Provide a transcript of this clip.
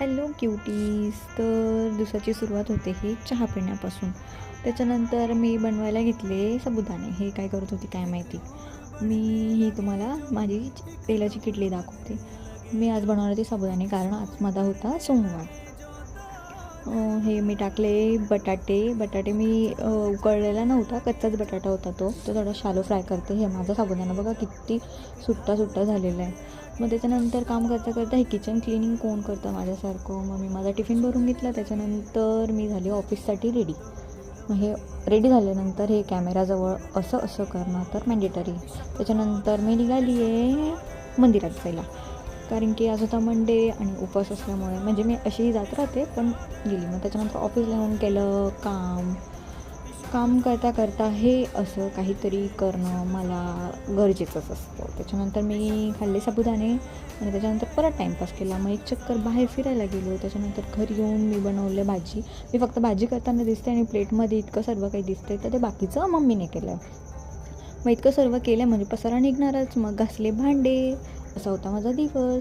Hello cuties. तर दिवसाची सुरुवात होते ही चहा पिण्यापासून. त्याच्यानंतर मी बनवायला घेतले साबुदाणे. हे काय करत होती काय माहिती. मी ही तुम्हाला माझी तेलाची किटली दाखवते. मी आज बनवणार होते साबुदाणे कारण आज माझा होता सोमवार. हे मी टाकले बटाटे मी उकळलेला नव्हता, कच्चाच बटाटा होता तो थोडा शालो फ्राय करते. हे माझा साबुदाणा बघा किती सुट्टा झालेला आहे. मग त्याच्यानंतर काम करता हे किचन क्लिनिंग कोण करतं माझ्यासारखं. मग मी माझा टिफिन भरून घेतला. त्याच्यानंतर मी झाली ऑफिससाठी रेडी. मग हे रेडी झाल्यानंतर हे कॅमेराजवळ असं करणं तर मॅन्डेटरी. त्याच्यानंतर मी निघाली आहे मंदिरात जायला, कारण की आज होता मंडे आणि उपवास असल्यामुळे. म्हणजे मी अशीही जात राहते पण गेली. मग त्याच्यानंतर ऑफिसला येऊन केलं काम करता हे असं काहीतरी करणं मला गरजेचंच असतं. त्याच्यानंतर मी खाल्ले साबुदाणे आणि त्याच्यानंतर परत टाईमपास केला. मग एक चक्कर बाहेर फिरायला गेलो. त्याच्यानंतर घरी येऊन मी बनवले भाजी. मी फक्त भाजी करताना दिसते आणि प्लेटमध्ये इतकं सर्व काही दिसते, तर ते बाकीचं मम्मीने केलं. मग इतकं सर्व केलं म्हणजे पसारा निघणारच. मग घासले भांडे. असा होता माझा दिवस.